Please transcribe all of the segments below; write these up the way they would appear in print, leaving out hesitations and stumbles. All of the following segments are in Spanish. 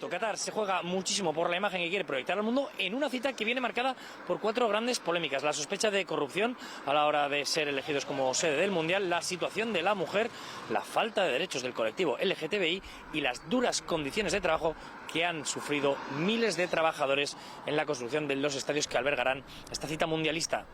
Correcto, Qatar se juega muchísimo por la imagen que quiere proyectar al mundo en una cita que viene marcada por 4 grandes polémicas: la sospecha de corrupción a la hora de ser elegidos como sede del Mundial, la situación de la mujer, la falta de derechos del colectivo LGTBI y las duras condiciones de trabajo que han sufrido miles de trabajadores en la construcción de los estadios que albergarán esta cita mundialista.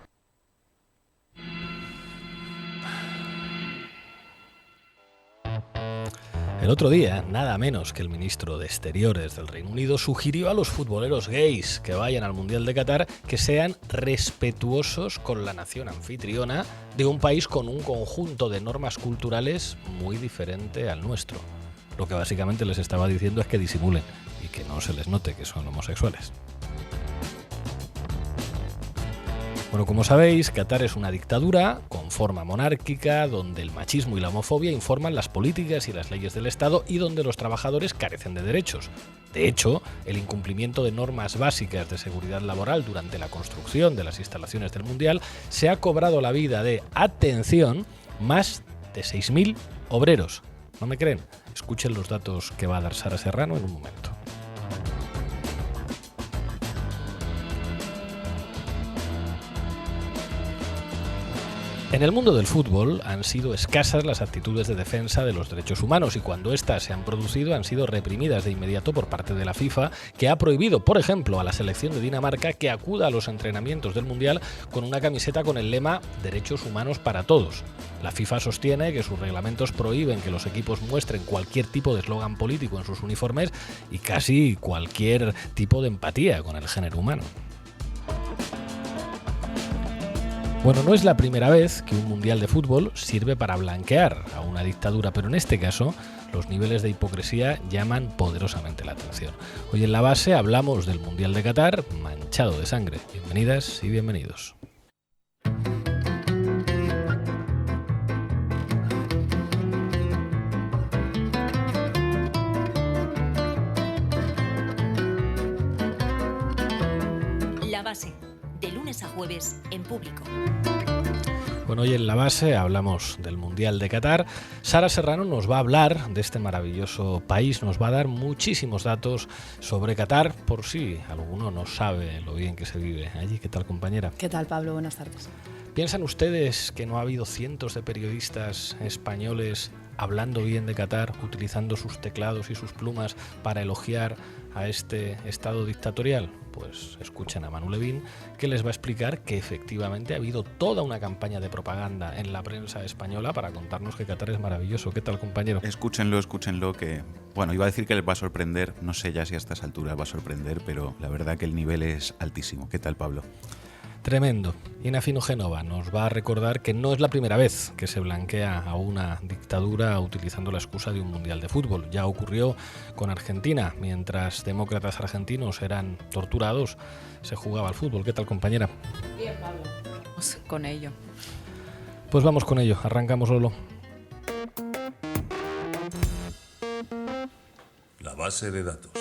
El otro día, nada menos que el ministro de Exteriores del Reino Unido sugirió a los futboleros gays que vayan al Mundial de Qatar que sean respetuosos con la nación anfitriona de un país con un conjunto de normas culturales muy diferente al nuestro. Lo que básicamente les estaba diciendo es que disimulen y que no se les note que son homosexuales. Bueno, como sabéis, Qatar es una dictadura con forma monárquica, donde el machismo y la homofobia informan las políticas y las leyes del Estado y donde los trabajadores carecen de derechos. De hecho, el incumplimiento de normas básicas de seguridad laboral durante la construcción de las instalaciones del Mundial se ha cobrado la vida de, atención, más de 6.000 obreros. ¿No me creen? Escuchen los datos que va a dar Sara Serrano en un momento. En el mundo del fútbol han sido escasas las actitudes de defensa de los derechos humanos y cuando éstas se han producido han sido reprimidas de inmediato por parte de la FIFA, que ha prohibido, por ejemplo, a la selección de Dinamarca que acuda a los entrenamientos del Mundial con una camiseta con el lema Derechos humanos para todos. La FIFA sostiene que sus reglamentos prohíben que los equipos muestren cualquier tipo de eslogan político en sus uniformes y casi cualquier tipo de empatía con el género humano. Bueno, no es la primera vez que un mundial de fútbol sirve para blanquear a una dictadura, pero en este caso los niveles de hipocresía llaman poderosamente la atención. Hoy en La Base hablamos del Mundial de Qatar manchado de sangre. Bienvenidas y bienvenidos. La Base, de lunes a jueves en Público. Bueno, hoy en La Base hablamos del Mundial de Qatar. Sara Serrano nos va a hablar de este maravilloso país, nos va a dar muchísimos datos sobre Qatar, por si alguno no sabe lo bien que se vive allí. ¿Qué tal, compañera? ¿Qué tal, Pablo? Buenas tardes. ¿Piensan ustedes que no ha habido cientos de periodistas españoles hablando bien de Qatar, utilizando sus teclados y sus plumas para elogiar a este estado dictatorial? Pues escuchen a Manu Levín, que les va a explicar que efectivamente ha habido toda una campaña de propaganda en la prensa española para contarnos que Qatar es maravilloso. ¿Qué tal, compañero? Escúchenlo, que, bueno, iba a decir que les va a sorprender, no sé ya si a estas alturas va a sorprender, pero la verdad que el nivel es altísimo. ¿Qué tal, Pablo? Tremendo. Ina Fino Génova nos va a recordar que no es la primera vez que se blanquea a una dictadura utilizando la excusa de un mundial de fútbol. Ya ocurrió con Argentina. Mientras demócratas argentinos eran torturados, se jugaba al fútbol. ¿Qué tal, compañera? Bien, Pablo. Vamos con ello. Pues vamos con ello. Arrancamos, Lolo. La base de datos.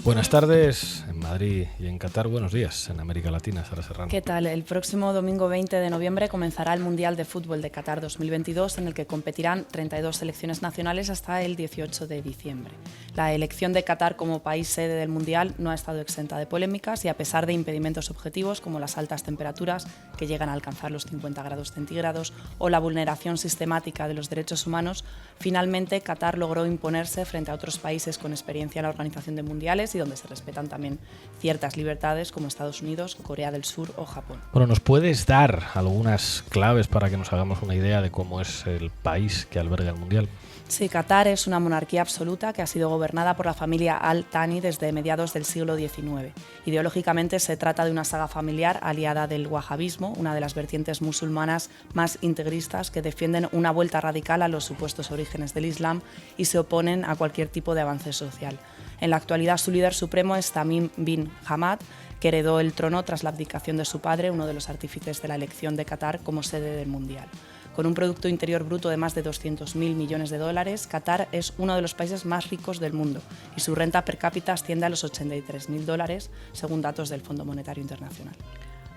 Buenas tardes en Madrid y en Qatar. Buenos días en América Latina, Sara Serrano. ¿Qué tal? El próximo domingo 20 de noviembre comenzará el Mundial de Fútbol de Qatar 2022, en el que competirán 32 selecciones nacionales hasta el 18 de diciembre. La elección de Qatar como país sede del Mundial no ha estado exenta de polémicas y, a pesar de impedimentos objetivos como las altas temperaturas que llegan a alcanzar los 50 grados centígrados o la vulneración sistemática de los derechos humanos, finalmente Qatar logró imponerse frente a otros países con experiencia en la organización de mundiales y donde se respetan también ciertas libertades como Estados Unidos, Corea del Sur o Japón. Bueno, ¿nos puedes dar algunas claves para que nos hagamos una idea de cómo es el país que alberga el Mundial? Sí, Qatar es una monarquía absoluta que ha sido gobernada por la familia Al Thani desde mediados del siglo XIX. Ideológicamente se trata de una saga familiar aliada del wahabismo, una de las vertientes musulmanas más integristas que defienden una vuelta radical a los supuestos orígenes del Islam y se oponen a cualquier tipo de avance social. En la actualidad su líder supremo es Tamim bin Hamad, que heredó el trono tras la abdicación de su padre, uno de los artífices de la elección de Qatar como sede del Mundial. Con un Producto Interior Bruto de más de 200.000 millones de dólares, Qatar es uno de los países más ricos del mundo y su renta per cápita asciende a los $83.000, según datos del Fondo Monetario Internacional.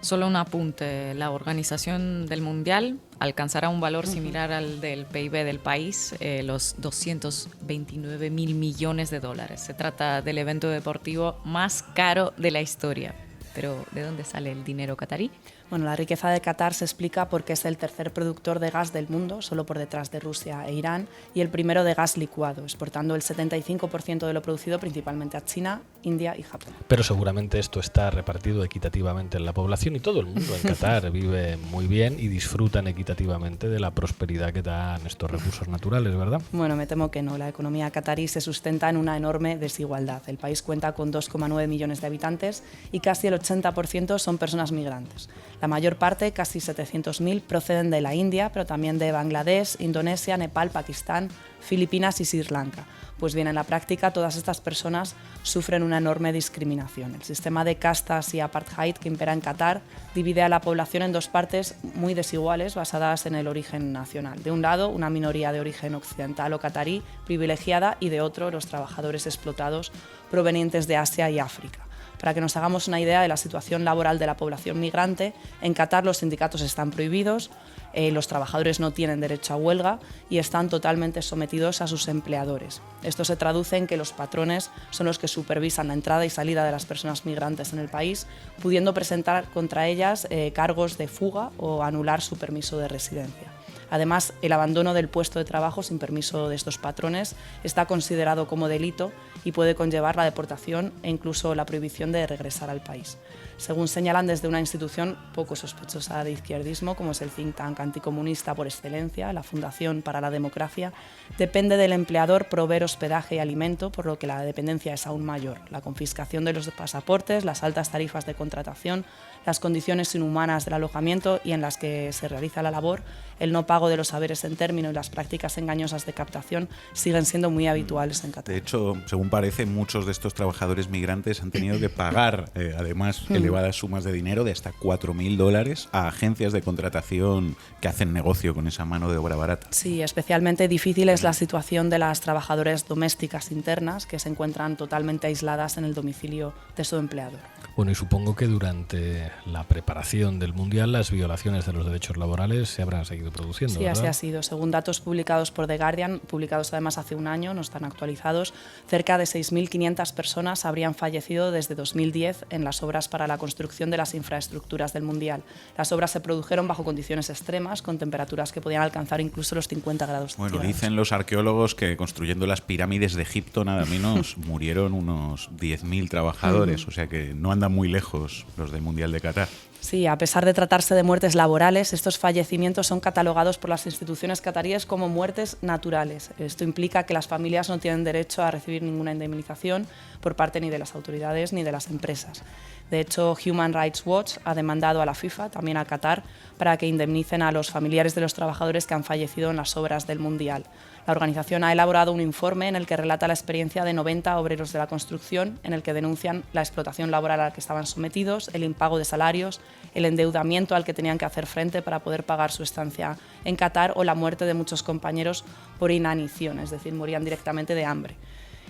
Solo un apunte, la organización del Mundial alcanzará un valor similar al del PIB del país, los 229.000 millones de dólares. Se trata del evento deportivo más caro de la historia. Pero, ¿de dónde sale el dinero catarí? Bueno, la riqueza de Qatar se explica porque es el tercer productor de gas del mundo, solo por detrás de Rusia e Irán, y el primero de gas licuado, exportando el 75% de lo producido principalmente a China, India y Japón. Pero seguramente esto está repartido equitativamente en la población y todo el mundo en Qatar vive muy bien y disfrutan equitativamente de la prosperidad que dan estos recursos naturales, ¿verdad? Bueno, me temo que no. La economía catarí se sustenta en una enorme desigualdad. El país cuenta con 2,9 millones de habitantes y casi el 80% son personas migrantes. La mayor parte, casi 700.000, proceden de la India, pero también de Bangladesh, Indonesia, Nepal, Pakistán, Filipinas y Sri Lanka. Pues bien, en la práctica todas estas personas sufren una enorme discriminación. El sistema de castas y apartheid que impera en Qatar divide a la población en dos partes muy desiguales basadas en el origen nacional. De un lado, una minoría de origen occidental o catarí privilegiada y de otro, los trabajadores explotados provenientes de Asia y África. Para que nos hagamos una idea de la situación laboral de la población migrante, en Qatar los sindicatos están prohibidos, los trabajadores no tienen derecho a huelga y están totalmente sometidos a sus empleadores. Esto se traduce en que los patrones son los que supervisan la entrada y salida de las personas migrantes en el país, pudiendo presentar contra ellas cargos de fuga o anular su permiso de residencia. Además, el abandono del puesto de trabajo sin permiso de estos patrones está considerado como delito y puede conllevar la deportación e incluso la prohibición de regresar al país. Según señalan desde una institución poco sospechosa de izquierdismo, como es el think tank anticomunista por excelencia, la Fundación para la Democracia, depende del empleador proveer hospedaje y alimento, por lo que la dependencia es aún mayor. La confiscación de los pasaportes, las altas tarifas de contratación, las condiciones inhumanas del alojamiento y en las que se realiza la labor, el no pago de los haberes en término y las prácticas engañosas de captación siguen siendo muy habituales en Qatar. De hecho, según parece, muchos de estos trabajadores migrantes han tenido que pagar, además, elevadas sumas de dinero de hasta $4.000 a agencias de contratación que hacen negocio con esa mano de obra barata. Sí, especialmente difícil es la situación de las trabajadoras domésticas internas que se encuentran totalmente aisladas en el domicilio de su empleador. Bueno, y supongo que durante la preparación del Mundial las violaciones de los derechos laborales se habrán seguido produciendo, Sí, ¿verdad? así ha sido. Según datos publicados por The Guardian, publicados además hace un año, no están actualizados, cerca de 6.500 personas habrían fallecido desde 2010 en las obras para la construcción de las infraestructuras del Mundial. Las obras se produjeron bajo condiciones extremas, con temperaturas que podían alcanzar incluso los 50 grados Bueno, centígrados. dicen los arqueólogos que construyendo las pirámides de Egipto nada menos murieron unos 10.000 trabajadores, o sea que no andan muy lejos los del Mundial de Qatar. Sí, a pesar de tratarse de muertes laborales, estos fallecimientos son catalogados por las instituciones cataríes como muertes naturales. Esto implica que las familias no tienen derecho a recibir ninguna indemnización por parte ni de las autoridades ni de las empresas. De hecho, Human Rights Watch ha demandado a la FIFA, también a Qatar, para que indemnicen a los familiares de los trabajadores que han fallecido en las obras del Mundial. La organización ha elaborado un informe en el que relata la experiencia de 90 obreros de la construcción, en el que denuncian la explotación laboral a la que estaban sometidos, el impago de salarios, el endeudamiento al que tenían que hacer frente para poder pagar su estancia en Qatar o la muerte de muchos compañeros por inanición, es decir, morían directamente de hambre.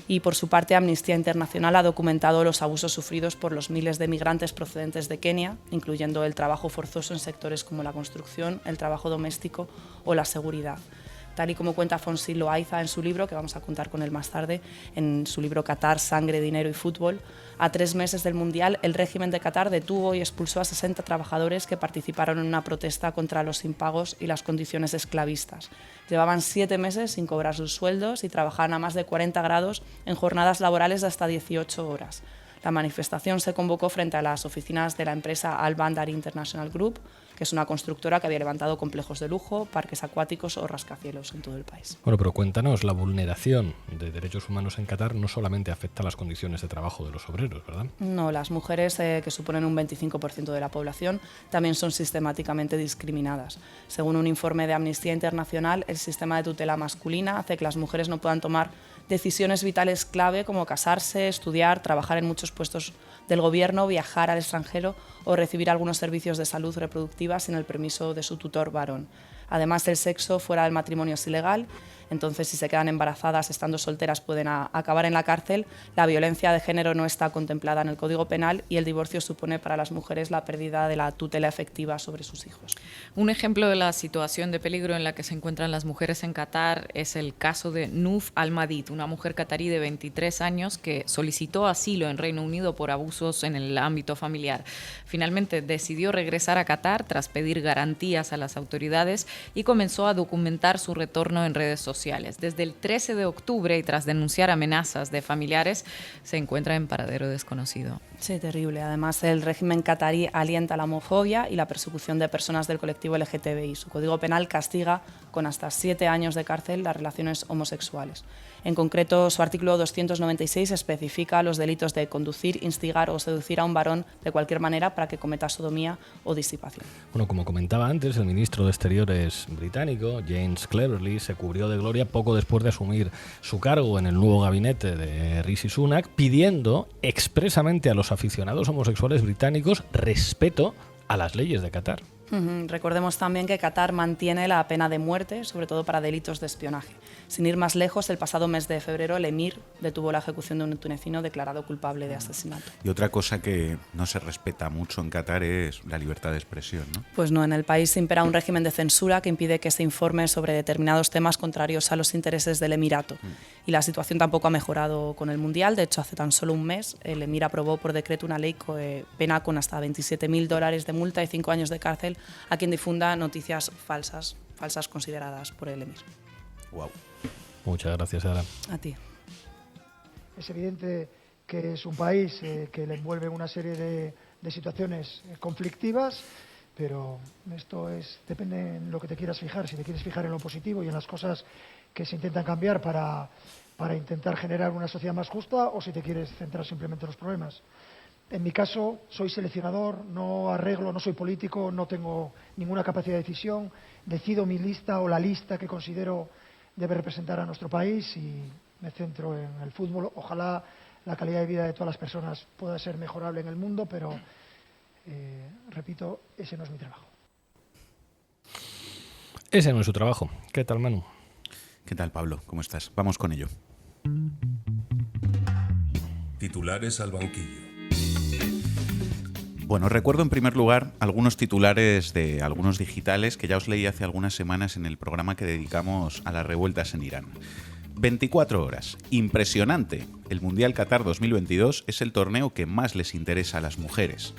Y por su parte, Amnistía Internacional ha documentado los abusos sufridos por los miles de migrantes procedentes de Kenia, incluyendo el trabajo forzoso en sectores como la construcción, el trabajo doméstico o la seguridad. Tal y como cuenta Fonsi Loaiza en su libro, que vamos a contar con él más tarde, en su libro Qatar, Sangre, Dinero y Fútbol, a 3 meses del Mundial, el régimen de Qatar detuvo y expulsó a 60 trabajadores que participaron en una protesta contra los impagos y las condiciones esclavistas. Llevaban 7 meses sin cobrar sus sueldos y trabajaban a más de 40 grados en jornadas laborales de hasta 18 horas. La manifestación se convocó frente a las oficinas de la empresa Al Bandar International Group, que es una constructora que había levantado complejos de lujo, parques acuáticos o rascacielos en todo el país. Bueno, pero cuéntanos, la vulneración de derechos humanos en Qatar no solamente afecta a las condiciones de trabajo de los obreros, ¿verdad? No, las mujeres, que suponen un 25% de la población, también son sistemáticamente discriminadas. Según un informe de Amnistía Internacional, el sistema de tutela masculina hace que las mujeres no puedan tomar decisiones vitales clave como casarse, estudiar, trabajar en muchos puestos del gobierno, viajar al extranjero o recibir algunos servicios de salud reproductiva sin el permiso de su tutor varón. Además, el sexo fuera del matrimonio es ilegal. Entonces, si se quedan embarazadas estando solteras pueden acabar en la cárcel. La violencia de género no está contemplada en el Código Penal y el divorcio supone para las mujeres la pérdida de la tutela efectiva sobre sus hijos. Un ejemplo de la situación de peligro en la que se encuentran las mujeres en Qatar es el caso de Nouf Al-Madid, una mujer qatarí de 23 años que solicitó asilo en Reino Unido por abusos en el ámbito familiar. Finalmente decidió regresar a Qatar tras pedir garantías a las autoridades y comenzó a documentar su retorno en redes sociales. Desde el 13 de octubre y tras denunciar amenazas de familiares, se encuentra en paradero desconocido. Sí, terrible. Además, el régimen qatarí alienta la homofobia y la persecución de personas del colectivo LGTBI. Su Código Penal castiga con hasta 7 años de cárcel las relaciones homosexuales. En concreto, su artículo 296 especifica los delitos de conducir, instigar o seducir a un varón de cualquier manera para que cometa sodomía o disipación. Bueno, como comentaba antes, el ministro de Exteriores británico, James Cleverly, se cubrió de gloria poco después de asumir su cargo en el nuevo gabinete de Rishi Sunak, pidiendo expresamente a los aficionados homosexuales británicos respeto a las leyes de Qatar. Recordemos también que Qatar mantiene la pena de muerte, sobre todo para delitos de espionaje. Sin ir más lejos, el pasado mes de febrero el emir detuvo la ejecución de un tunecino declarado culpable de asesinato. Y otra cosa que no se respeta mucho en Qatar es la libertad de expresión, ¿no? Pues no, en el país impera un régimen de censura que impide que se informe sobre determinados temas contrarios a los intereses del emirato. Y la situación tampoco ha mejorado con el Mundial. De hecho, hace tan solo un mes el emir aprobó por decreto una ley que pena con hasta $27.000 de multa y 5 años de cárcel a quien difunda noticias falsas consideradas por el emir. Wow. Muchas gracias, Sara. A ti. Es evidente que es un país que le envuelve una serie de situaciones conflictivas, pero esto depende en lo que te quieras fijar. Si te quieres fijar en lo positivo y en las cosas que se intentan cambiar para intentar generar una sociedad más justa, o si te quieres centrar simplemente en los problemas. En mi caso, soy seleccionador, no arreglo, no soy político, no tengo ninguna capacidad de decisión. Decido mi lista o la lista que considero debe representar a nuestro país y me centro en el fútbol. Ojalá la calidad de vida de todas las personas pueda ser mejorable en el mundo, pero, repito, ese no es mi trabajo. Ese no es su trabajo. ¿Qué tal, Manu? ¿Qué tal, Pablo? ¿Cómo estás? Vamos con ello. Titulares al banquillo. Bueno, recuerdo en primer lugar algunos titulares de algunos digitales que ya os leí hace algunas semanas en el programa que dedicamos a las revueltas en Irán. 24 horas. Impresionante. El Mundial Qatar 2022 es el torneo que más les interesa a las mujeres.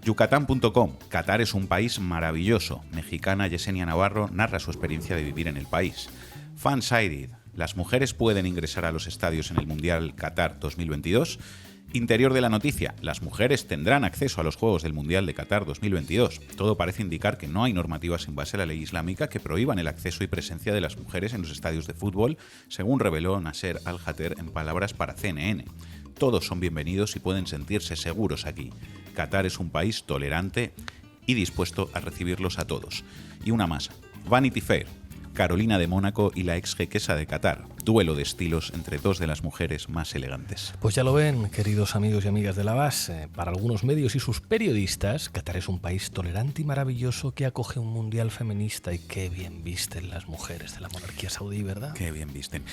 Yucatán.com. Qatar es un país maravilloso. Mexicana Yesenia Navarro narra su experiencia de vivir en el país. Fansided. Las mujeres pueden ingresar a los estadios en el Mundial Qatar 2022. Interior de la noticia. Las mujeres tendrán acceso a los Juegos del Mundial de Qatar 2022. Todo parece indicar que no hay normativas en base a la ley islámica que prohíban el acceso y presencia de las mujeres en los estadios de fútbol, según reveló Nasser Al-Hatter en palabras para CNN. Todos son bienvenidos y pueden sentirse seguros aquí. Qatar es un país tolerante y dispuesto a recibirlos a todos. Y una más. Vanity Fair. Carolina de Mónaco y la ex jequesa de Qatar. Duelo de estilos entre dos de las mujeres más elegantes. Pues ya lo ven, queridos amigos y amigas de la base. Para algunos medios y sus periodistas, Qatar es un país tolerante y maravilloso que acoge un mundial feminista y qué bien visten las mujeres de la monarquía saudí, ¿verdad? Qué bien visten.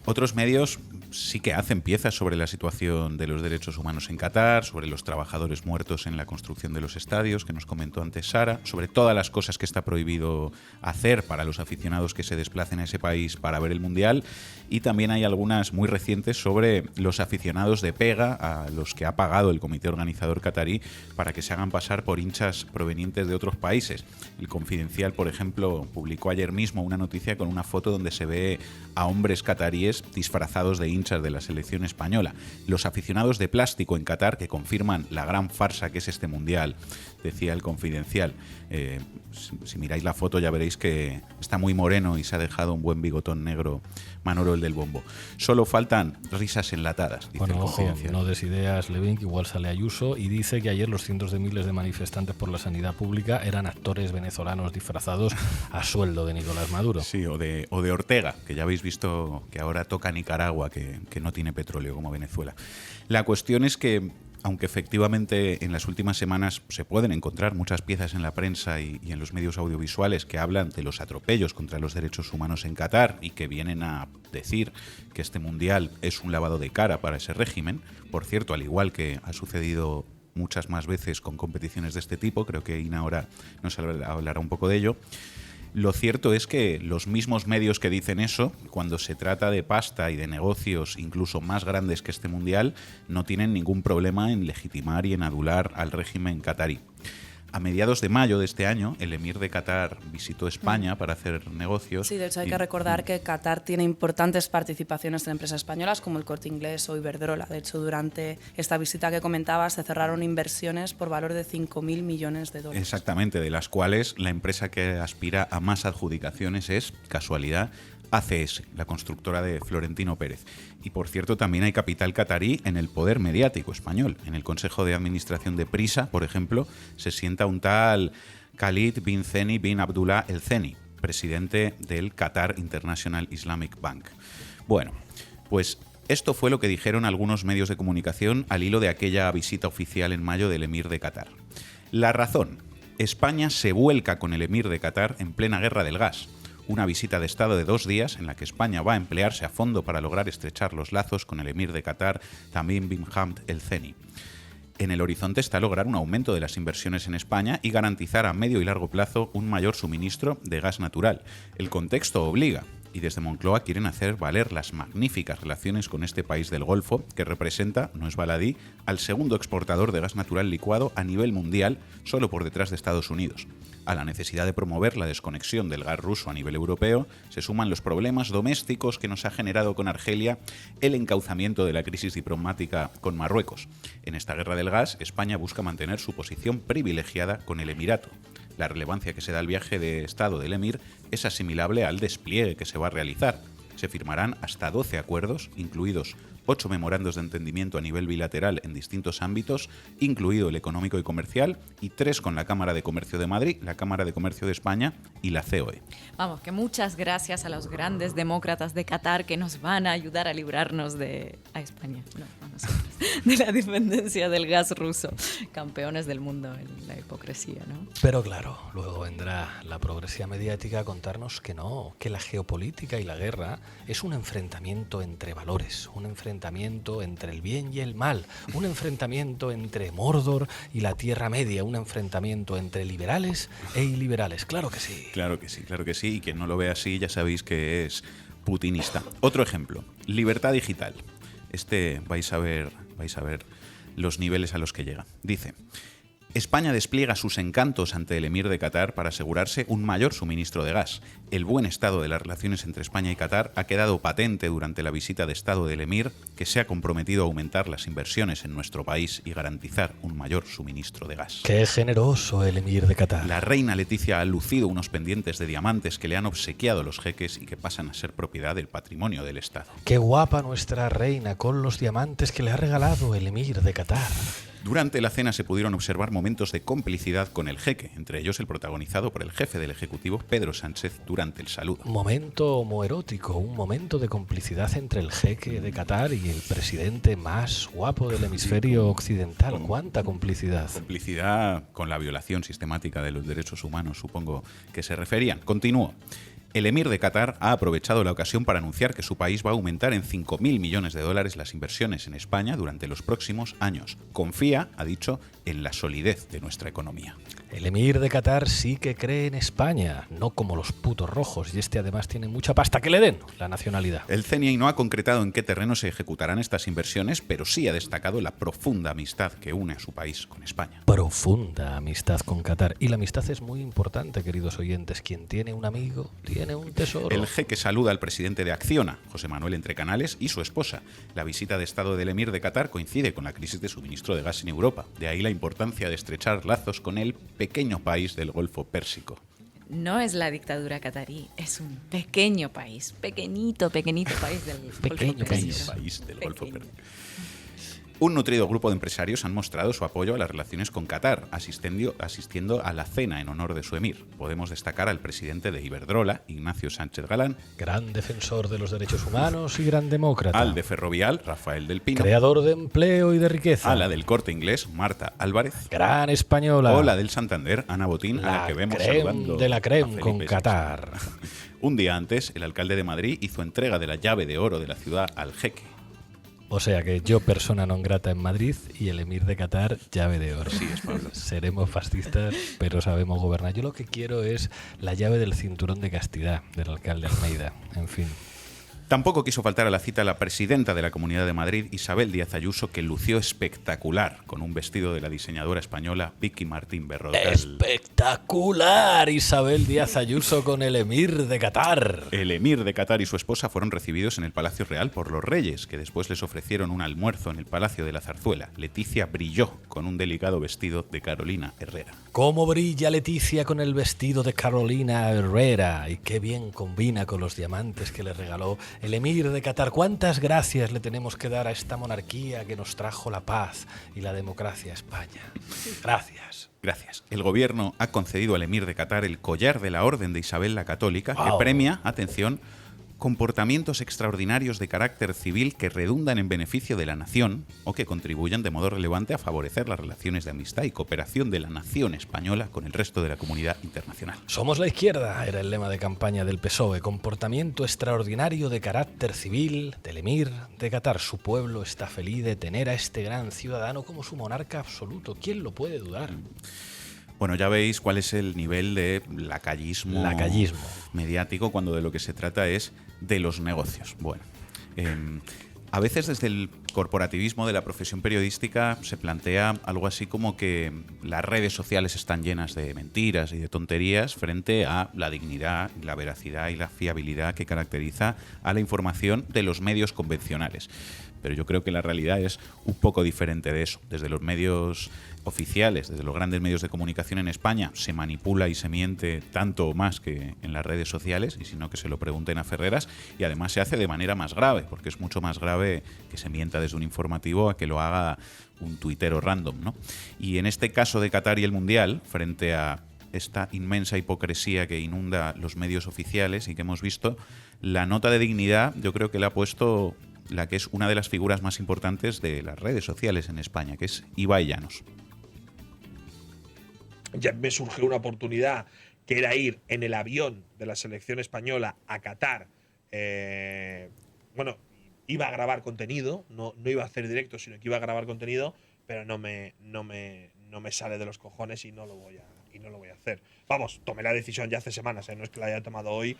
Otros medios sí que hacen piezas sobre la situación de los derechos humanos en Qatar, sobre los trabajadores muertos en la construcción de los estadios, que nos comentó antes Sara, sobre todas las cosas que está prohibido hacer para los aficionados que se desplacen a ese país para ver el Mundial, y también hay algunas muy recientes sobre los aficionados de pega a los que ha pagado el comité organizador qatarí para que se hagan pasar por hinchas provenientes de otros países. El Confidencial, por ejemplo, publicó ayer mismo una noticia con una foto donde se ve a hombres qataríes disfrazados de hinchas de la selección española. Los aficionados de plástico en Qatar que confirman la gran farsa que es este Mundial, decía el Confidencial. Si miráis la foto ya veréis que está muy moreno y se ha dejado un buen bigotón negro Manolo el del bombo. Solo faltan risas enlatadas, dice bueno, el Confidencial. Ojo, no des ideas, Levin, que igual sale Ayuso y dice que ayer los cientos de miles de manifestantes por la sanidad pública eran actores venezolanos disfrazados a sueldo de Nicolás Maduro. Sí, o de Ortega, que ya habéis visto que ahora toca Nicaragua, que no tiene petróleo como Venezuela. La cuestión es que aunque efectivamente en las últimas semanas se pueden encontrar muchas piezas en la prensa y en los medios audiovisuales que hablan de los atropellos contra los derechos humanos en Qatar y que vienen a decir que este mundial es un lavado de cara para ese régimen. Por cierto, al igual que ha sucedido muchas más veces con competiciones de este tipo, creo que Ina ahora nos hablará un poco de ello. Lo cierto es que los mismos medios que dicen eso, cuando se trata de pasta y de negocios incluso más grandes que este mundial, no tienen ningún problema en legitimar y en adular al régimen qatarí. A mediados de mayo de este año, el emir de Qatar visitó España para hacer negocios. Sí, de hecho hay que recordar que Qatar tiene importantes participaciones en empresas españolas como el Corte Inglés o Iberdrola. De hecho, durante esta visita que comentabas se cerraron inversiones por valor de 5.000 millones de dólares. Exactamente, de las cuales la empresa que aspira a más adjudicaciones es, casualidad, ACS, la constructora de Florentino Pérez. Y por cierto, también hay capital qatarí en el poder mediático español. En el Consejo de Administración de Prisa, por ejemplo, se sienta un tal Khalid bin Zeni bin Abdullah El Zeni, presidente del Qatar International Islamic Bank. Bueno, pues esto fue lo que dijeron algunos medios de comunicación al hilo de aquella visita oficial en mayo del emir de Qatar. La razón: España se vuelca con el emir de Qatar en plena guerra del gas. Una visita de Estado de 2 días en la que España va a emplearse a fondo para lograr estrechar los lazos con el emir de Qatar, Tamim bin Hamd El Thani. En el horizonte está lograr un aumento de las inversiones en España y garantizar a medio y largo plazo un mayor suministro de gas natural. El contexto obliga, y desde Moncloa quieren hacer valer las magníficas relaciones con este país del Golfo, que representa, no es baladí, al segundo exportador de gas natural licuado a nivel mundial, solo por detrás de Estados Unidos. A la necesidad de promover la desconexión del gas ruso a nivel europeo se suman los problemas domésticos que nos ha generado con Argelia el encauzamiento de la crisis diplomática con Marruecos. En esta guerra del gas, España busca mantener su posición privilegiada con el Emirato. La relevancia que se da al viaje de Estado del Emir es asimilable al despliegue que se va a realizar. Se firmarán hasta 12 acuerdos, incluidos 8 memorandos de entendimiento a nivel bilateral en distintos ámbitos, incluido el económico y comercial, y 3 con la Cámara de Comercio de Madrid, la Cámara de Comercio de España y la COE. Vamos, que muchas gracias a los grandes demócratas de Qatar que nos van a ayudar a librarnos a España, no, a nosotros, de la dependencia del gas ruso. Campeones del mundo en la hipocresía, ¿no? Pero claro, luego vendrá la progresía mediática a contarnos que no, que la geopolítica y la guerra es un enfrentamiento entre valores, un enfrentamiento entre el bien y el mal, un enfrentamiento entre Mordor y la Tierra Media, un enfrentamiento entre liberales e iliberales. Claro que sí. Claro que sí, claro que sí. Y quien no lo ve así ya sabéis que es putinista. Otro ejemplo, libertad digital. Vais a ver los niveles a los que llega. Dice: España despliega sus encantos ante el emir de Qatar para asegurarse un mayor suministro de gas. El buen estado de las relaciones entre España y Qatar ha quedado patente durante la visita de Estado del emir, que se ha comprometido a aumentar las inversiones en nuestro país y garantizar un mayor suministro de gas. ¡Qué generoso el emir de Qatar! La reina Leticia ha lucido unos pendientes de diamantes que le han obsequiado los jeques y que pasan a ser propiedad del patrimonio del Estado. ¡Qué guapa nuestra reina con los diamantes que le ha regalado el emir de Qatar! Durante la cena se pudieron observar momentos de complicidad con el jeque, entre ellos el protagonizado por el jefe del Ejecutivo, Pedro Sánchez, durante el saludo. Momento homoerótico, un momento de complicidad entre el jeque de Qatar y el presidente más guapo del hemisferio occidental. ¡Cuánta complicidad! Complicidad con la violación sistemática de los derechos humanos, supongo que se referían. Continúo. El emir de Qatar ha aprovechado la ocasión para anunciar que su país va a aumentar en 5.000 millones de dólares las inversiones en España durante los próximos años. Confía, ha dicho, en la solidez de nuestra economía. El emir de Qatar sí que cree en España, no como los putos rojos, y además tiene mucha pasta que le den la nacionalidad. El CNI no ha concretado en qué terreno se ejecutarán estas inversiones, pero sí ha destacado la profunda amistad que une a su país con España. Profunda amistad con Qatar. Y la amistad es muy importante, queridos oyentes. Quien tiene un amigo, tiene un tesoro. El jeque saluda al presidente de Acciona, José Manuel Entrecanales, y su esposa. La visita de Estado del emir de Qatar coincide con la crisis de suministro de gas en Europa. De ahí la importancia de estrechar lazos con el pequeño país del Golfo Pérsico. No es la dictadura qatarí, es un pequeño país, pequeñito país del Golfo Pérsico. Golfo Pérsico. Un nutrido grupo de empresarios han mostrado su apoyo a las relaciones con Qatar, asistiendo a la cena en honor de su emir. Podemos destacar al presidente de Iberdrola, Ignacio Sánchez Galán, gran defensor de los derechos humanos y gran demócrata. Al de Ferrovial, Rafael del Pino, creador de empleo y de riqueza. A la del Corte Inglés, Marta Álvarez, gran española. O la del Santander, Ana Botín, a la que vemos saludando de la creme a Felipe con VI. Qatar. Un día antes, el alcalde de Madrid hizo entrega de la llave de oro de la ciudad al jeque. O sea que yo, persona non grata en Madrid, y el emir de Qatar, llave de oro. Sí, es Pablo. Seremos fascistas, pero sabemos gobernar. Yo lo que quiero es la llave del cinturón de castidad del alcalde Almeida. En fin. Tampoco quiso faltar a la cita la presidenta de la Comunidad de Madrid, Isabel Díaz Ayuso, que lució espectacular con un vestido de la diseñadora española Vicky Martín Berrocal. ¡Espectacular! Isabel Díaz Ayuso con el emir de Qatar. El emir de Qatar y su esposa fueron recibidos en el Palacio Real por los reyes, que después les ofrecieron un almuerzo en el Palacio de la Zarzuela. Leticia brilló con un delicado vestido de Carolina Herrera. ¿Cómo brilla Leticia con el vestido de Carolina Herrera? Y qué bien combina con los diamantes que le regaló el emir de Qatar. ¿Cuántas gracias le tenemos que dar a esta monarquía que nos trajo la paz y la democracia a España? Gracias. Gracias. El gobierno ha concedido al emir de Qatar el collar de la Orden de Isabel la Católica, que premia, atención, comportamientos extraordinarios de carácter civil que redundan en beneficio de la nación o que contribuyan de modo relevante a favorecer las relaciones de amistad y cooperación de la nación española con el resto de la comunidad internacional. Somos la izquierda, era el lema de campaña del PSOE. Comportamiento extraordinario de carácter civil del emir de Qatar. Su pueblo está feliz de tener a este gran ciudadano como su monarca absoluto. ¿Quién lo puede dudar? Bueno, ya veis cuál es el nivel de lacayismo mediático cuando de lo que se trata es de los negocios. Bueno, a veces desde el corporativismo de la profesión periodística se plantea algo así como que las redes sociales están llenas de mentiras y de tonterías frente a la dignidad, la veracidad y la fiabilidad que caracteriza a la información de los medios convencionales. Pero yo creo que la realidad es un poco diferente de eso. Desde los medios oficiales, desde los grandes medios de comunicación en España, se manipula y se miente tanto o más que en las redes sociales, y si no que se lo pregunten a Ferreras, y además se hace de manera más grave, porque es mucho más grave que se mienta desde un informativo a que lo haga un tuitero random, ¿no? Y en este caso de Qatar y el Mundial, frente a esta inmensa hipocresía que inunda los medios oficiales y que hemos visto, la nota de dignidad yo creo que le ha puesto la que es una de las figuras más importantes de las redes sociales en España, que es Ibai Llanos. Ya me surgió una oportunidad que era ir en el avión de la selección española a Qatar. Bueno, iba a grabar contenido, no iba a hacer directo, sino que iba a grabar contenido, pero no me sale de los cojones y no lo voy a hacer. Vamos, tomé la decisión ya hace semanas, no es que la haya tomado hoy,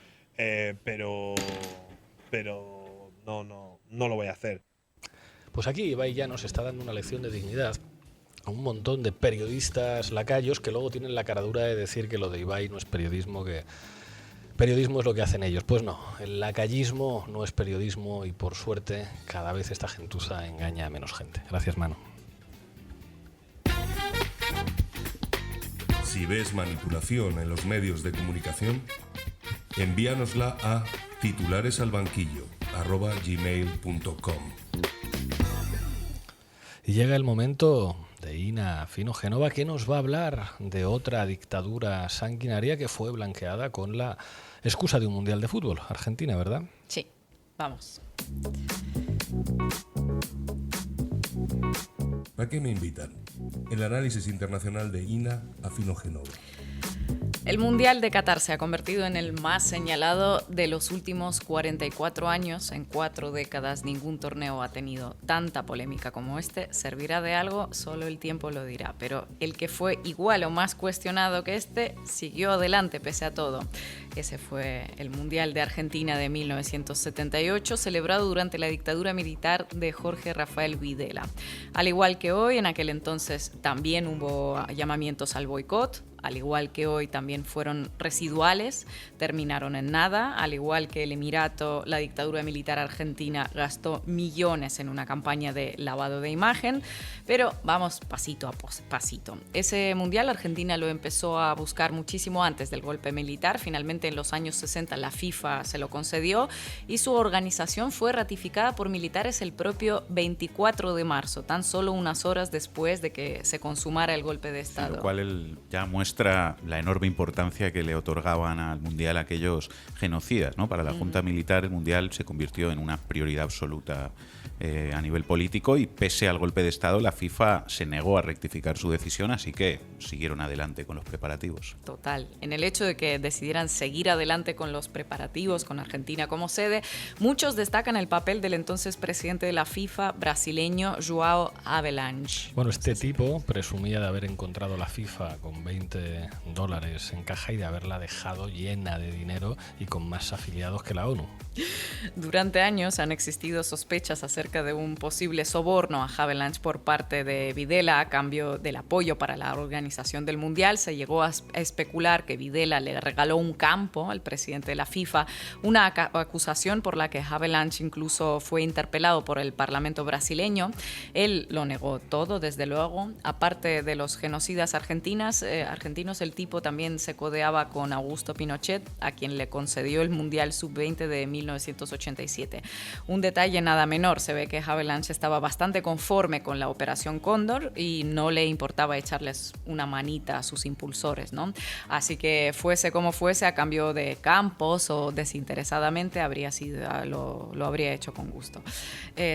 pero no lo voy a hacer. Pues aquí Ibai Llanos está dando una lección de dignidad a un montón de periodistas lacayos que luego tienen la caradura de decir que lo de Ibai no es periodismo, que periodismo es lo que hacen ellos. Pues no, el lacayismo no es periodismo y por suerte cada vez esta gentuza engaña a menos gente. Gracias, Manu. Si ves manipulación en los medios de comunicación, envíanosla a titularesalbanquillo@gmail.com. Y llega el momento de Ina Fino Génova, que nos va a hablar de otra dictadura sanguinaria que fue blanqueada con la excusa de un mundial de fútbol. Argentina, ¿verdad? Sí, vamos. ¿A qué me invitan? El análisis internacional de Ina Fino Génova. El Mundial de Qatar se ha convertido en el más señalado de los últimos 44 años. En 4 décadas ningún torneo ha tenido tanta polémica como este. ¿Servirá de algo? Solo el tiempo lo dirá. Pero el que fue igual o más cuestionado que este siguió adelante pese a todo. Ese fue el Mundial de Argentina de 1978, celebrado durante la dictadura militar de Jorge Rafael Videla. Al igual que hoy, en aquel entonces también hubo llamamientos al boicot. al igual que hoy, también fueron residuales, terminaron en nada, al igual que el Emirato, la dictadura militar argentina gastó millones en una campaña de lavado de imagen, pero vamos pasito a pasito. Ese mundial Argentina lo empezó a buscar muchísimo antes del golpe militar, finalmente en los años 60 la FIFA se lo concedió y su organización fue ratificada por militares el propio 24 de marzo, tan solo unas horas después de que se consumara el golpe de Estado. Lo cual ya muestra la enorme importancia que le otorgaban al Mundial aquellos genocidas, ¿no? Para la Junta Militar el Mundial se convirtió en una prioridad absoluta a nivel político y pese al golpe de Estado la FIFA se negó a rectificar su decisión, así que siguieron adelante con los preparativos. Total. En el hecho de que decidieran seguir adelante con los preparativos, con Argentina como sede, muchos destacan el papel del entonces presidente de la FIFA brasileño João Havelange. Bueno, este tipo presumía de haber encontrado la FIFA con $20 en caja y de haberla dejado llena de dinero y con más afiliados que la ONU. Durante años han existido sospechas acerca de un posible soborno a Havelange por parte de Videla a cambio del apoyo para la organización del Mundial. Se llegó a especular que Videla le regaló un campo al presidente de la FIFA, una acusación por la que Havelange incluso fue interpelado por el Parlamento brasileño. Él lo negó todo, desde luego. Aparte de los genocidas argentinos, el tipo también se codeaba con Augusto Pinochet, a quien le concedió el Mundial Sub-20 de 1987. Un detalle nada menor, se ve que Havelange estaba bastante conforme con la Operación Cóndor y no le importaba echarles una manita a sus impulsores, ¿no? Así que fuese como fuese, a cambio de campos o desinteresadamente, lo habría hecho con gusto.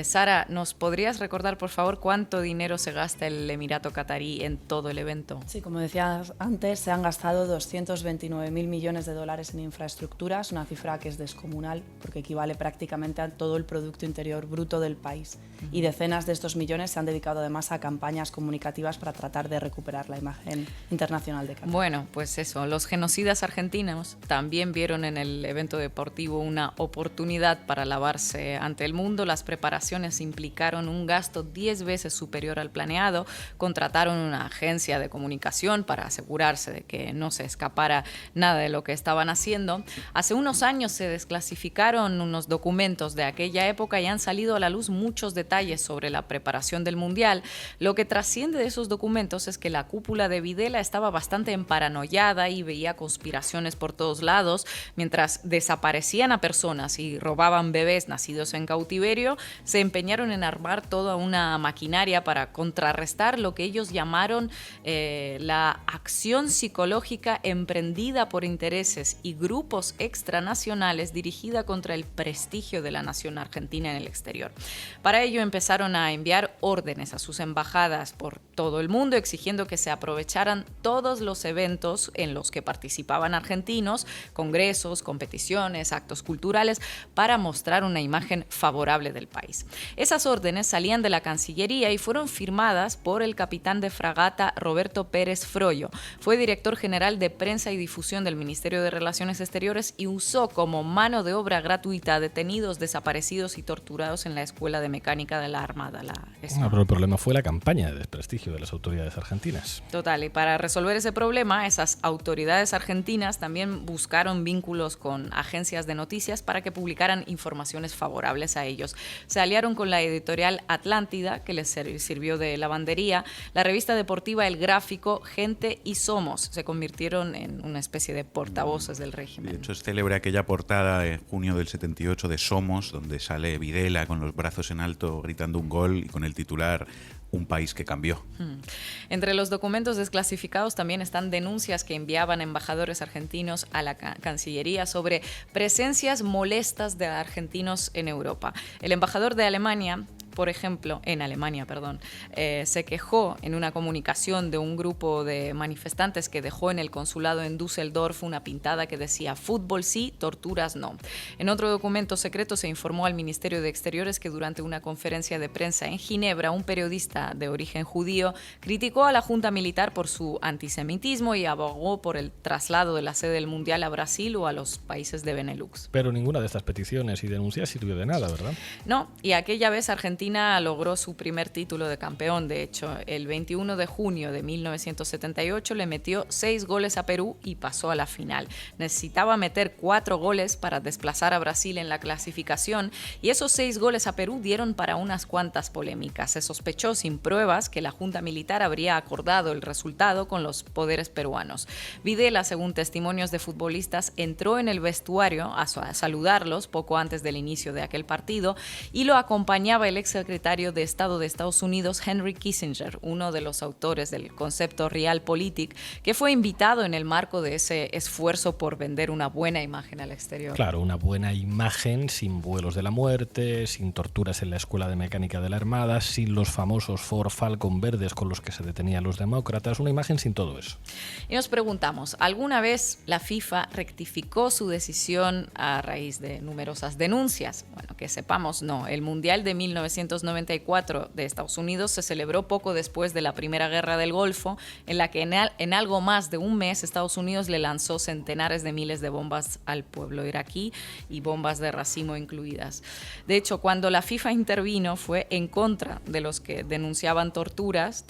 Sara, ¿nos podrías recordar, por favor, cuánto dinero se gasta el Emirato Qatarí en todo el evento? Sí, como decías antes, se han gastado 229.000 millones de dólares en infraestructuras, una cifra que es descomunal porque equivale prácticamente a todo el Producto Interior Bruto del país. Y decenas de estos millones se han dedicado además a campañas comunicativas para tratar de recuperar la imagen internacional de Qatar. Bueno, pues eso, los genocidas argentinos también vieron en el evento deportivo una oportunidad para lavarse ante el mundo. Las preparaciones implicaron un gasto 10 veces superior al planeado. Contrataron una agencia de comunicación para asegurarse de que no se escapara nada de lo que estaban haciendo. Hace unos años se desclasificaron unos documentos de aquella época y han salido a la luz muchos detalles sobre la preparación del Mundial. Lo que trasciende de esos documentos es que la cúpula de Videla estaba bastante emparanoiada y veía conspiraciones por todos lados. Mientras desaparecían a personas y robaban bebés nacidos en cautiverio, se empeñaron en armar toda una maquinaria para contrarrestar lo que ellos llamaron la acción psicológica emprendida por intereses y grupos extranacionales dirigida contra el prestigio de la nación argentina en el exterior. Para ello empezaron a enviar órdenes a sus embajadas por todo el mundo exigiendo que se aprovecharan todos los eventos en los que participaban argentinos, congresos, competiciones, actos culturales, para mostrar una imagen favorable del país. Esas órdenes salían de la Cancillería y fueron firmadas por el capitán de fragata Roberto Pérez Froyo. Fue director general de prensa y difusión del Ministerio de Relaciones Exteriores y usó como mano de obra gratuita a detenidos, desaparecidos y torturados en la Escuela de Mecánica de la Armada. Pero el problema fue la campaña de desprestigio de las autoridades argentinas. Total, y para resolver ese problema, esas autoridades argentinas también buscaron vínculos con agencias de noticias para que publicaran informaciones favorables a ellos. Se aliaron con la editorial Atlántida, que les sirvió de lavandería, la revista deportiva El Gráfico, Gente y Somos. Se convirtieron en una especie de portavoces del régimen. De hecho, es célebre aquella portada en junio del 78 de Somos, donde sale Videla con los brazos en alto gritando un gol y con el titular "Un país que cambió". Entre los documentos desclasificados también están denuncias que enviaban embajadores argentinos a la Cancillería sobre presencias molestas de argentinos en Europa. El embajador de Alemania, por ejemplo, en Alemania, se quejó en una comunicación de un grupo de manifestantes que dejó en el consulado en Düsseldorf una pintada que decía "Fútbol sí, torturas no". En otro documento secreto se informó al Ministerio de Exteriores que durante una conferencia de prensa en Ginebra, un periodista de origen judío criticó a la Junta Militar por su antisemitismo y abogó por el traslado de la sede del Mundial a Brasil o a los países de Benelux. Pero ninguna de estas peticiones y denuncias sirvió de nada, ¿verdad? No, y aquella vez Argentina Argentina logró su primer título de campeón. De hecho, el 21 de junio de 1978 le metió 6 goles a Perú y pasó a la final. Necesitaba meter 4 goles para desplazar a Brasil en la clasificación, y esos 6 goles a Perú dieron para unas cuantas polémicas. Se sospechó sin pruebas que la Junta Militar habría acordado el resultado con los poderes peruanos. Videla, según testimonios de futbolistas, entró en el vestuario a saludarlos poco antes del inicio de aquel partido, y lo acompañaba el exsecretario de Estado de Estados Unidos, Henry Kissinger, uno de los autores del concepto Realpolitik, que fue invitado en el marco de ese esfuerzo por vender una buena imagen al exterior. Claro, una buena imagen sin vuelos de la muerte, sin torturas en la Escuela de Mecánica de la Armada, sin los famosos Ford Falcon verdes con los que se detenían los demócratas, una imagen sin todo eso. Y nos preguntamos, ¿alguna vez la FIFA rectificó su decisión a raíz de numerosas denuncias? Bueno, que sepamos, no. El Mundial de 1994 de Estados Unidos se celebró poco después de la Primera Guerra del Golfo, en la que en algo más de un mes Estados Unidos le lanzó centenares de miles de bombas al pueblo iraquí, y bombas de racimo incluidas. De hecho, cuando la FIFA intervino fue en contra de los que denunciaban torturas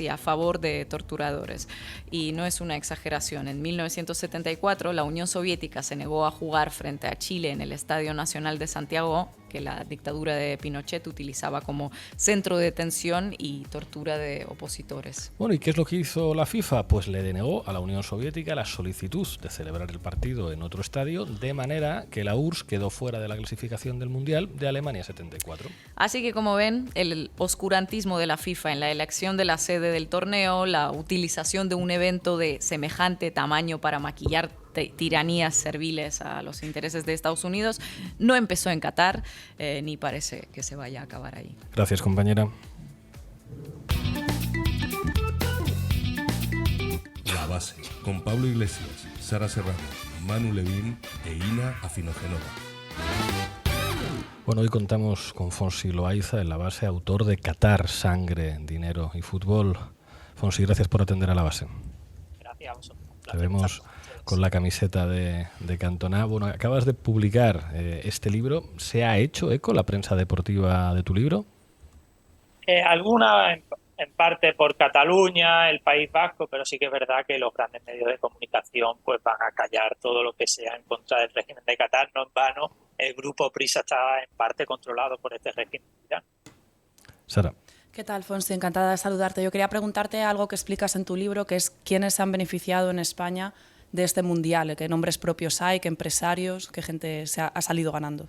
y a favor de torturadores. Y no es una exageración. En 1974 la Unión Soviética se negó a jugar frente a Chile en el Estadio Nacional de Santiago, que la dictadura de Pinochet utilizaba como centro de detención y tortura de opositores. Bueno, ¿y qué es lo que hizo la FIFA? Pues le denegó a la Unión Soviética la solicitud de celebrar el partido en otro estadio, de manera que la URSS quedó fuera de la clasificación del Mundial de Alemania 74. Así que, como ven, el oscurantismo de la FIFA en la elección de la sede del torneo, la utilización de un evento de semejante tamaño para maquillar tiranías serviles a los intereses de Estados Unidos, no empezó en Qatar, ni parece que se vaya a acabar ahí. Gracias, compañera. La Base, con Pablo Iglesias, Sara Serrano, Manu Levín e Ina Afinogenova. Bueno, hoy contamos con Fonsi Loaiza, en La Base, autor de Qatar, sangre, dinero y fútbol. Fonsi, gracias por atender a La Base. Gracias a vosotros. Te vemos con la camiseta de Cantona. Bueno, acabas de publicar este libro. ¿Se ha hecho eco la prensa deportiva de tu libro? Alguna en parte por Cataluña, el País Vasco, pero sí que es verdad que los grandes medios de comunicación pues van a callar todo lo que sea en contra del régimen de Qatar. No en vano, el grupo Prisa está en parte controlado por este régimen. Sara. ¿Qué tal, Fonsi? Encantada de saludarte. Yo quería preguntarte algo que explicas en tu libro, que es quiénes se han beneficiado en España de este mundial, qué nombres propios hay, qué empresarios, qué gente ha salido ganando.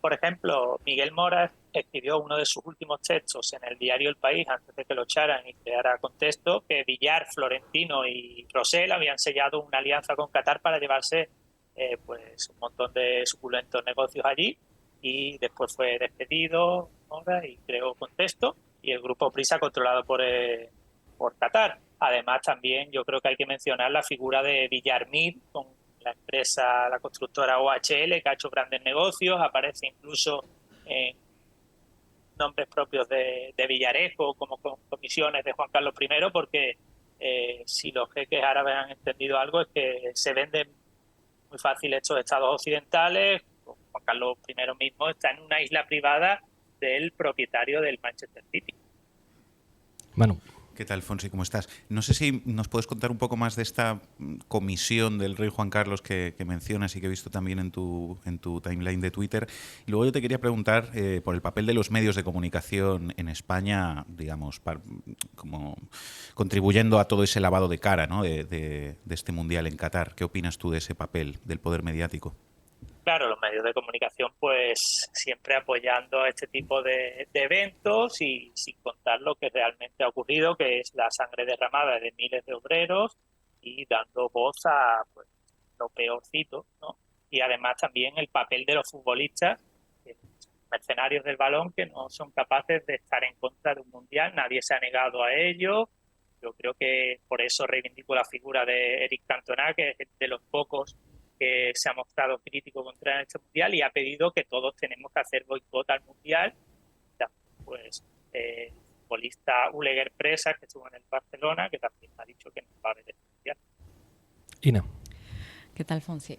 Por ejemplo, Miguel Mora escribió uno de sus últimos textos en el diario El País, antes de que lo echaran y creara contexto, que Villar, Florentino y Rosell habían sellado una alianza con Qatar para llevarse pues un montón de suculentos negocios allí, y después fue despedido Mora y creó contexto, y el grupo Prisa controlado por Qatar. Además, también yo creo que hay que mencionar la figura de Villarmir con la empresa, la constructora OHL, que ha hecho grandes negocios. Aparece incluso en nombres propios de Villarejo, como comisiones de Juan Carlos I, porque si los jeques árabes han entendido algo es que se venden muy fácil estos estados occidentales. Juan Carlos I mismo está en una isla privada del propietario del Manchester City. Manu. ¿Qué tal, Fonsi? ¿Cómo estás? No sé si nos puedes contar un poco más de esta comisión del rey Juan Carlos que mencionas y que he visto también en tu timeline de Twitter. Y luego yo te quería preguntar por el papel de los medios de comunicación en España, digamos, como contribuyendo a todo ese lavado de cara, ¿no? de este mundial en Qatar. ¿Qué opinas tú de ese papel del poder mediático? Claro, los medios de comunicación pues siempre apoyando a este tipo de eventos y sin contar lo que realmente ha ocurrido, que es la sangre derramada de miles de obreros y dando voz a pues, lo peorcito, ¿no? Y además también el papel de los futbolistas, mercenarios del balón, que no son capaces de estar en contra de un mundial. Nadie se ha negado a ello. Yo creo que por eso reivindico la figura de Eric Cantona, que es de los pocos que se ha mostrado crítico contra este mundial y ha pedido que todos tenemos que hacer boicot al mundial. Pues el futbolista Uleger Presa, que estuvo en el Barcelona, que también ha dicho que no va a haber el mundial. Ina. ¿Qué tal, Fonsi?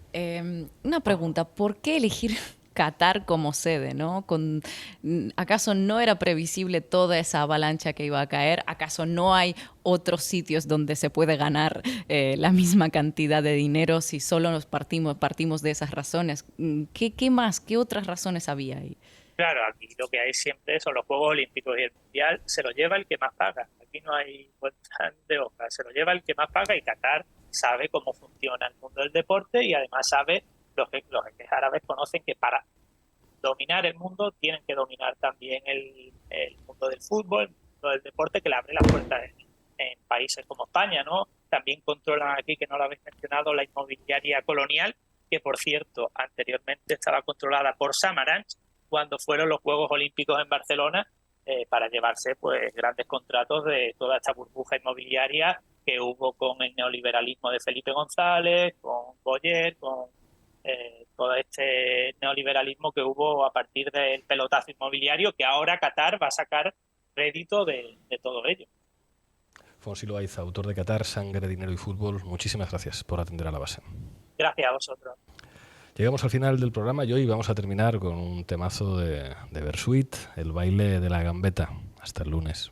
Una pregunta, ¿por qué elegir Qatar como sede, ¿no? ¿Acaso no era previsible toda esa avalancha que iba a caer? ¿Acaso no hay otros sitios donde se puede ganar la misma cantidad de dinero si solo nos partimos de esas razones? ¿Qué más? ¿Qué otras razones había ahí? Claro, aquí lo que hay siempre son los Juegos Olímpicos y el Mundial se lo lleva el que más paga. Aquí no hay vuelta de hoja, se lo lleva el que más paga y Qatar sabe cómo funciona el mundo del deporte y además sabe los jeques árabes conocen que para dominar el mundo tienen que dominar también el mundo del fútbol, el mundo del deporte, que le abre las puertas en países como España, ¿no? También controlan aquí, que no lo habéis mencionado, la inmobiliaria colonial, que por cierto anteriormente estaba controlada por Samaranch cuando fueron los Juegos Olímpicos en Barcelona, para llevarse pues grandes contratos de toda esta burbuja inmobiliaria que hubo con el neoliberalismo de Felipe González, con Boyer, con todo este neoliberalismo que hubo a partir del pelotazo inmobiliario, que ahora Qatar va a sacar rédito de todo ello. Fonsi Loaiza, autor de Qatar, Sangre, Dinero y Fútbol, muchísimas gracias por atender a La Base. Gracias a vosotros. Llegamos al final del programa y hoy vamos a terminar con un temazo de Bersuit, el baile de la gambeta. Hasta el lunes.